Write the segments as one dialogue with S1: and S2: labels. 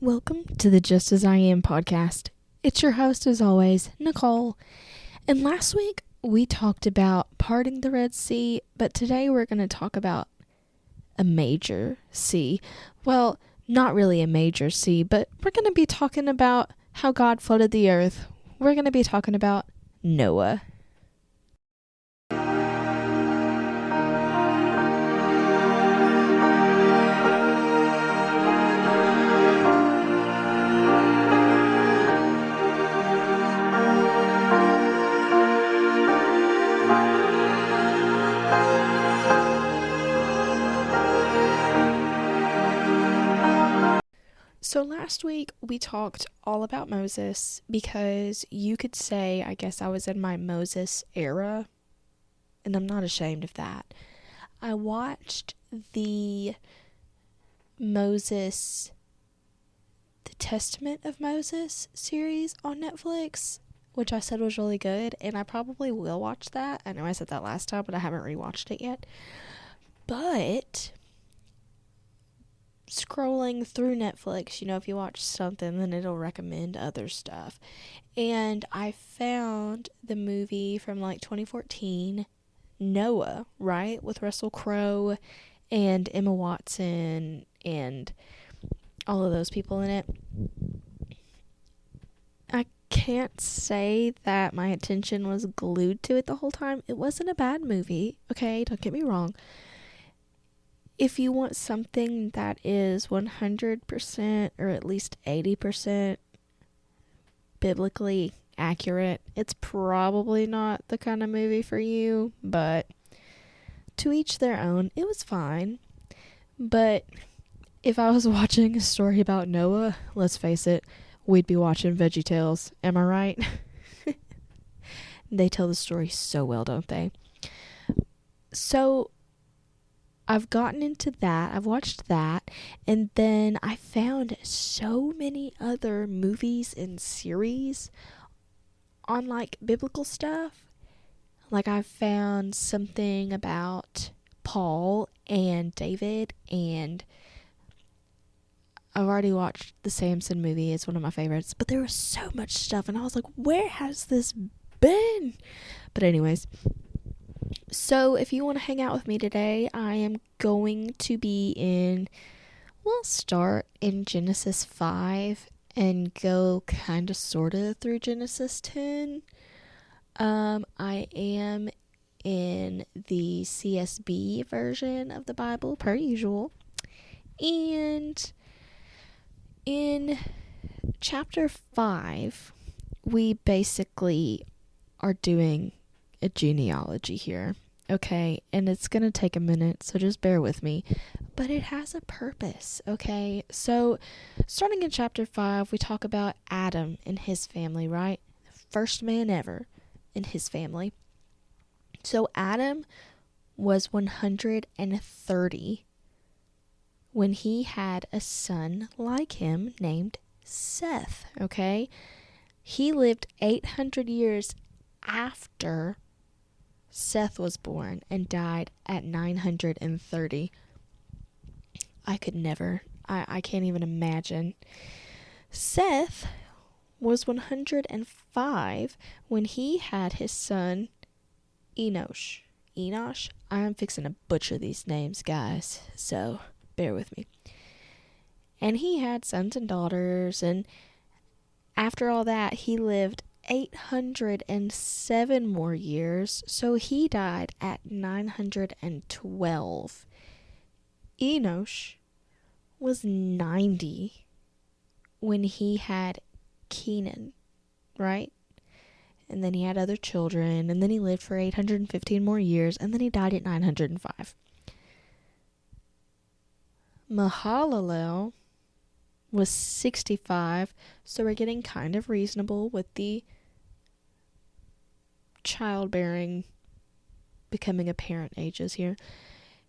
S1: Welcome to the Just As I Am podcast. It's your host, as always, Nicole. And last week, we talked about parting the Red Sea, but today we're going to talk about a major sea. Well, not really a major sea, but we're going to be talking about how God flooded the earth. We're going to be talking about Noah. So last week we talked all about Moses because you could say, I guess I was in my Moses era, and I'm not ashamed of that. I watched the Testament of Moses series on Netflix, which I said was really good, and I probably will watch that. I know I said that last time, but I haven't rewatched it yet. But scrolling through Netflix, if you watch something, then it'll recommend other stuff. And I found the movie from 2014, Noah, right? With Russell Crowe and Emma Watson and all of those people in it. I can't say that my attention was glued to it the whole time. It wasn't a bad movie, okay? Don't get me wrong. If you want something that is 100% or at least 80% biblically accurate, it's probably not the kind of movie for you, but to each their own. It was fine. But if I was watching a story about Noah, let's face it, we'd be watching VeggieTales. Am I right? They tell the story so well, don't they? So I've gotten into that. I've watched that. And then I found so many other movies and series on biblical stuff. I found something about Paul and David, and I've already watched the Samson movie. It's one of my favorites. But there was so much stuff, and I was like, where has this been? But anyways, so if you want to hang out with me today, I am going to we'll start in Genesis 5 and go kind of sort of through Genesis 10. I am in the CSB version of the Bible, per usual. And in chapter 5, we basically are doing a genealogy here, okay? And it's gonna take a minute, so just bear with me. But it has a purpose, okay? So, starting in chapter 5, we talk about Adam and his family, right? The first man ever in his family. So, Adam was 130 when he had a son like him named Seth, okay? He lived 800 years after Seth was born and died at 930. I could never. I can't even imagine. Seth was 105 when he had his son Enosh. Enosh? I'm fixing to butcher these names, guys, so bear with me. And he had sons and daughters, and after all that, he lived 807 more years, so he died at 912. Enosh was 90 when he had Kenan, right? And then he had other children, and then he lived for 815 more years, and then he died at 905. Mahalalel was 65, so we're getting kind of reasonable with the childbearing, becoming a parent ages here.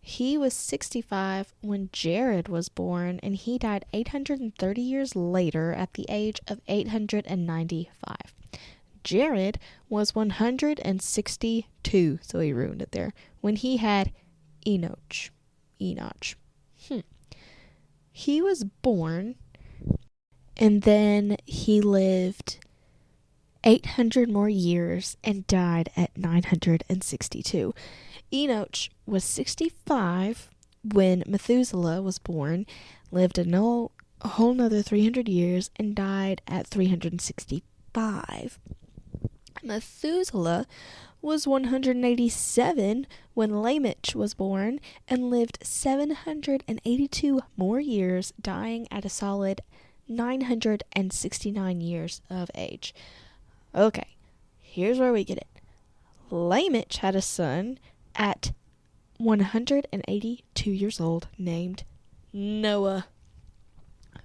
S1: He was 65 when Jared was born, and he died 830 years later at the age of 895. Jared was 162, so he ruined it there, when he had Enoch. He was born And then he lived 800 more years and died at 962. Enoch was 65 when Methuselah was born, lived a whole nother 300 years, and died at 365. Methuselah was 187 when Lamech was born and lived 782 more years, dying at a solid 969 years of age. Okay, here's where we get it. Lamech had a son at 182 years old named Noah.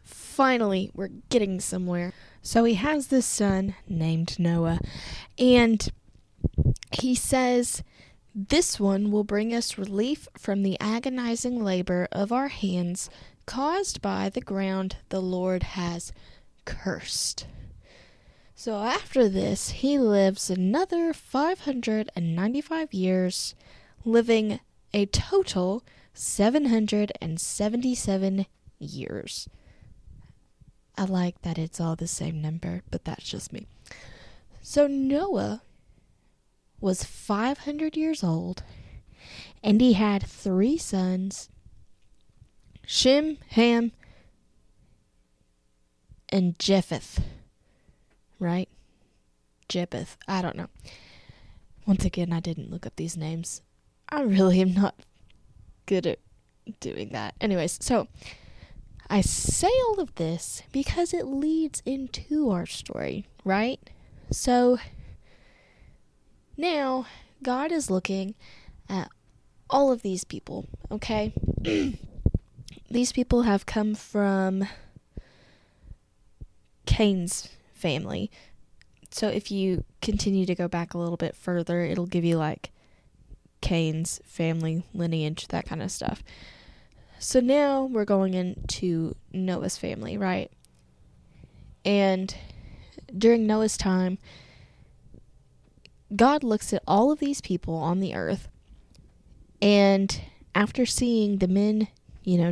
S1: Finally, we're getting somewhere. So he has this son named Noah, and he says, "This one will bring us relief from the agonizing labor of our hands caused by the ground the Lord has cursed." So after this, he lives another 595 years, living a total 777 years. I like that it's all the same number, but that's just me. So Noah was 500 years old, and he had 3 sons, Shem, Ham, and Japheth. Right? Japheth. I don't know. Once again, I didn't look up these names. I really am not good at doing that. Anyways, so I say all of this because it leads into our story, right? So now God is looking at all of these people, okay? These people have come from Cain's family. So if you continue to go back a little bit further, it'll give you like Cain's family lineage, that kind of stuff. So now we're going into Noah's family, right? And during Noah's time, God looks at all of these people on the earth, and after seeing the men,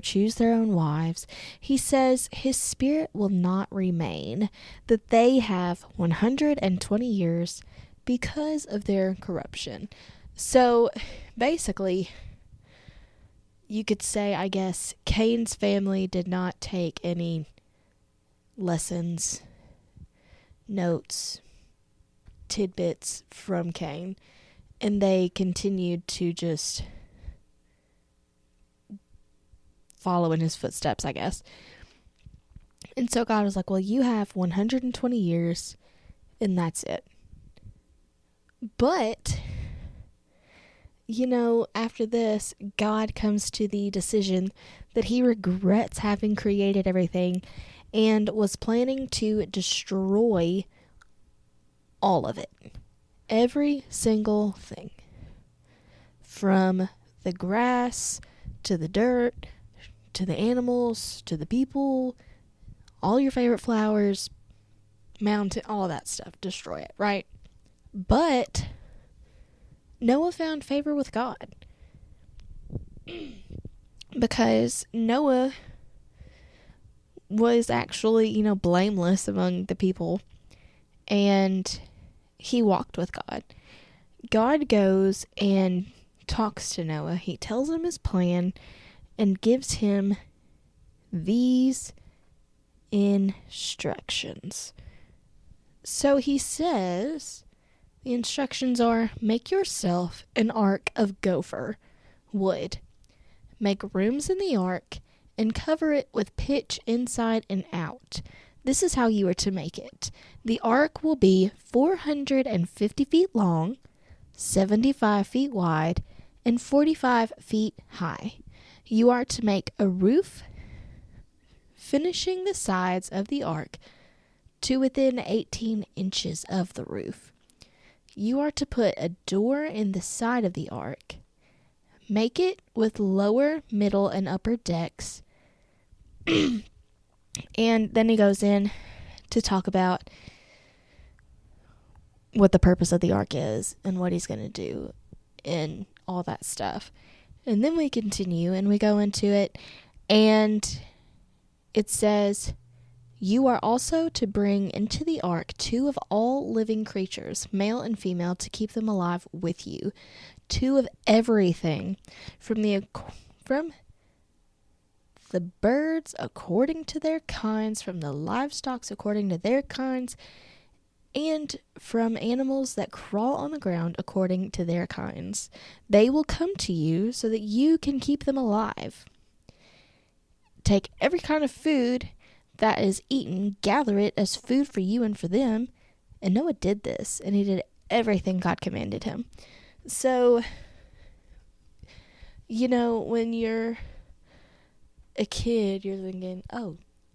S1: choose their own wives, he says his spirit will not remain, that they have 120 years because of their corruption. So basically, you could say, I guess, Cain's family did not take any lessons, notes, tidbits from Cain, and they continued to just follow in his footsteps, I guess. And so God was like, well, you have 120 years, and that's it. But after this, God comes to the decision that he regrets having created everything and was planning to destroy all of it. Every single thing. From the grass, to the dirt, to the animals, to the people, all your favorite flowers, mountain, all that stuff. Destroy it, right? But Noah found favor with God, because Noah was actually, blameless among the people, and he walked with God. God goes and talks to Noah. He tells him his plan and gives him these instructions. So he says, the instructions are, make yourself an ark of gopher wood. Make rooms in the ark and cover it with pitch inside and out. This is how you are to make it. The ark will be 450 feet long, 75 feet wide, and 45 feet high. You are to make a roof, finishing the sides of the ark to within 18 inches of the roof. You are to put a door in the side of the ark. Make it with lower, middle, and upper decks. And then he goes in to talk about what the purpose of the ark is and what he's going to do and all that stuff. And then we continue and we go into it, and it says, You are also to bring into the ark 2 of all living creatures, male and female, to keep them alive with you. 2 of everything, from the birds according to their kinds, from the livestock according to their kinds, and from animals that crawl on the ground according to their kinds. They will come to you so that you can keep them alive. Take every kind of food that is eaten, gather it as food for you and for them. And Noah did this, and he did everything God commanded him. So, when you're a kid, you're thinking,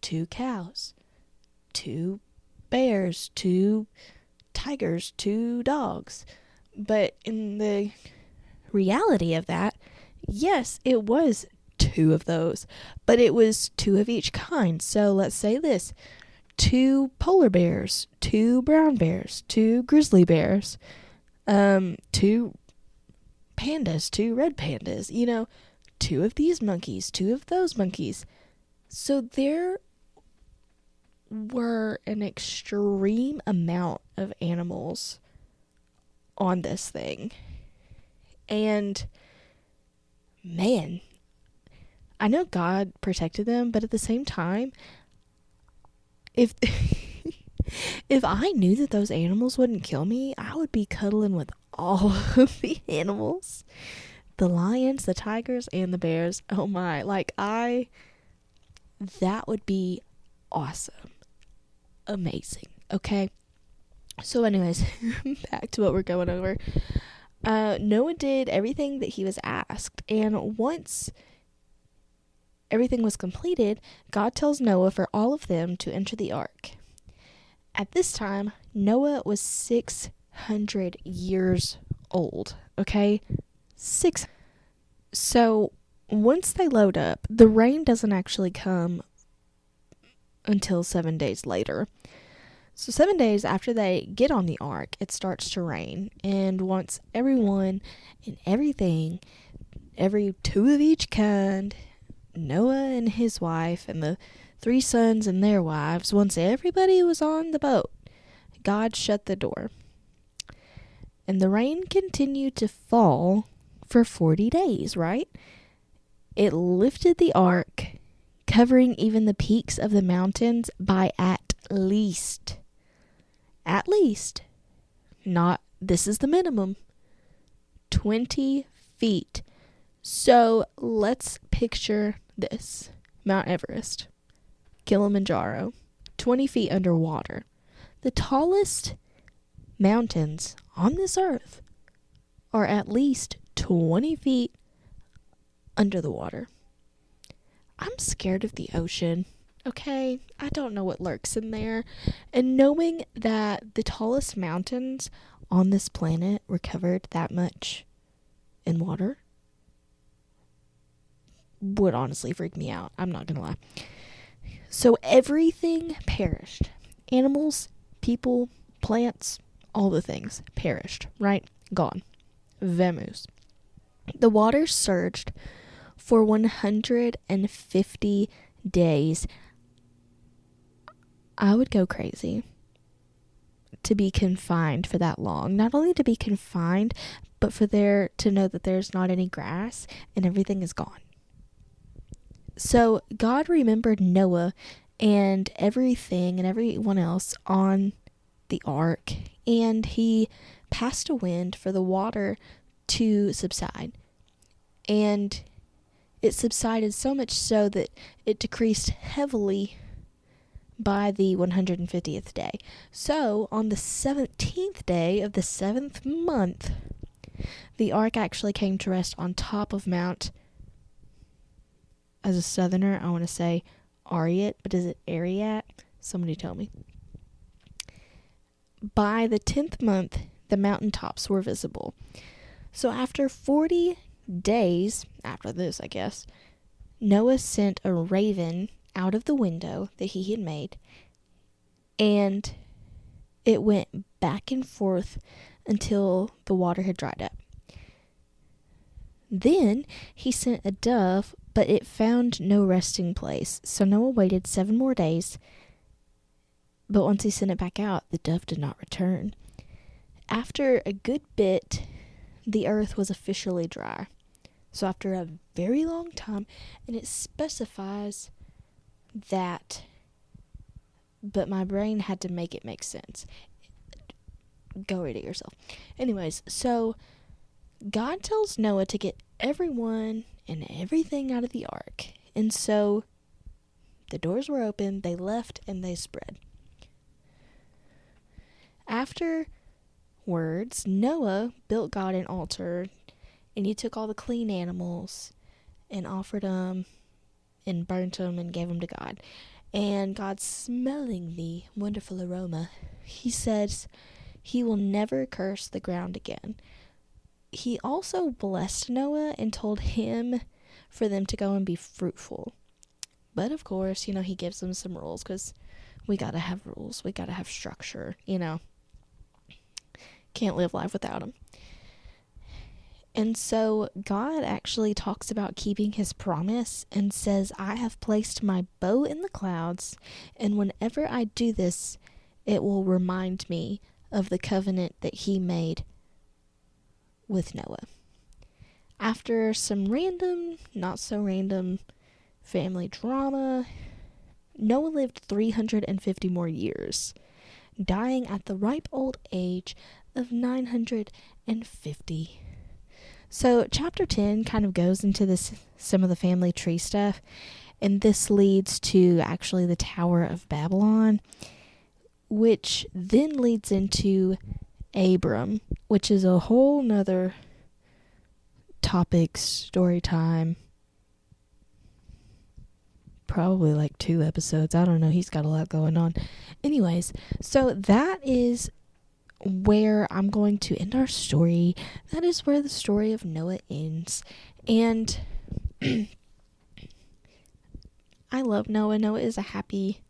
S1: 2 cows, 2 bears, 2 tigers, 2 dogs. But in the reality of that, yes, it was 2 of those, but it was 2 of each kind. So let's say this: 2 polar bears, 2 brown bears, 2 grizzly bears, 2 pandas, 2 red pandas, 2 of these monkeys, 2 of those monkeys. So there were an extreme amount of animals on this thing. And man, I know God protected them, but at the same time, if if I knew that those animals wouldn't kill me, I would be cuddling with all of the animals. The lions, the tigers, and the bears. Oh my, that would be awesome. Amazing. Okay. So anyways, back to what we're going over. Noah did everything that he was asked, and once everything was completed, God tells Noah for all of them to enter the ark. At this time, Noah was 600 years old, okay? So, once they load up, the rain doesn't actually come until 7 days later. So 7 days after they get on the ark, it starts to rain. And once everyone and everything, every 2 of each kind, Noah and his wife and the 3 sons and their wives, once everybody was on the boat, God shut the door. And the rain continued to fall for 40 days, right? It lifted the ark, covering even the peaks of the mountains by at least, not, this is the minimum, 20 feet. So let's picture this: Mount Everest, Kilimanjaro, 20 feet underwater. The tallest mountains on this earth are at least 20 feet under the water. I'm scared of the ocean, okay? I don't know what lurks in there. And knowing that the tallest mountains on this planet were covered that much in water would honestly freak me out. I'm not gonna lie. So everything perished. Animals, people, plants, all the things perished, right? Gone. Vamoose. The water surged for 150 days. I would go crazy to be confined for that long. Not only to be confined, but for there to know that there's not any grass and everything is gone. So God remembered Noah and everything and everyone else on the ark, and he passed a wind for the water to subside. And it subsided so much so that it decreased heavily by the 150th day. So on the 17th day of the 7th month, the ark actually came to rest on top of Mount, as a southerner, I want to say Ariat, but is it Ariat? Somebody tell me. By the 10th month, the mountaintops were visible. So after 40 days, after this, I guess, Noah sent a raven out of the window that he had made, and it went back and forth until the water had dried up. Then he sent a dove, but it found no resting place. So Noah waited 7 more days, But once he sent it back out, the dove did not return. After a good bit, the earth was officially dry. So after a very long time, and it specifies that, but my brain had to make it make sense. Go read it yourself. Anyways, so God tells Noah to get everyone and everything out of the ark. And so the doors were open, they left, and they spread. Afterwards, Noah built God an altar, and he took all the clean animals and offered them and burnt them and gave them to God. And God, smelling the wonderful aroma, he says he will never curse the ground again. He also blessed Noah and told him for them to go and be fruitful. But of course, he gives them some rules, because we gotta have rules. We gotta have structure, Can't live life without them. And so God actually talks about keeping his promise and says, I have placed my bow in the clouds, and whenever I do this, it will remind me of the covenant that he made with Noah. After some random, not so random family drama, Noah lived 350 more years, dying at the ripe old age of 950. So chapter 10 kind of goes into some of the family tree stuff, and this leads to actually the Tower of Babylon, which then leads into Abram, which is a whole nother topic, story time. Probably like 2 episodes. I don't know. He's got a lot going on. Anyways, so that is where I'm going to end our story. That is where the story of Noah ends. And I love Noah. Noah is a happy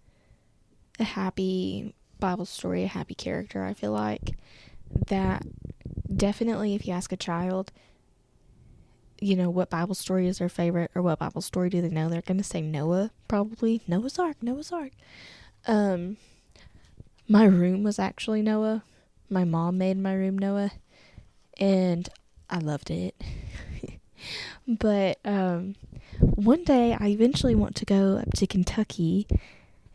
S1: Bible story, a happy character. I feel like that definitely, if you ask a child, what Bible story is their favorite, or what Bible story do they know, they're going to say Noah, probably. Noah's Ark. My room was actually Noah. My mom made my room Noah, and I loved it. But one day I eventually want to go up to Kentucky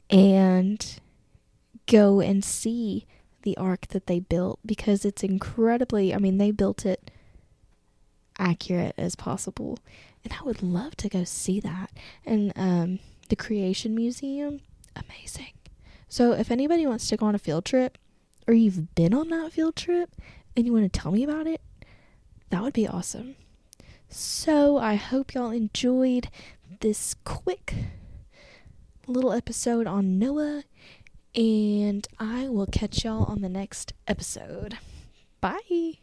S1: and go and see the ark that they built, because it's incredibly, they built it accurate as possible, and I would love to go see that. And the Creation Museum, amazing. So if anybody wants to go on a field trip, or you've been on that field trip and you want to tell me about it, that would be awesome. So I hope y'all enjoyed this quick little episode on Noah, and I will catch y'all on the next episode. Bye.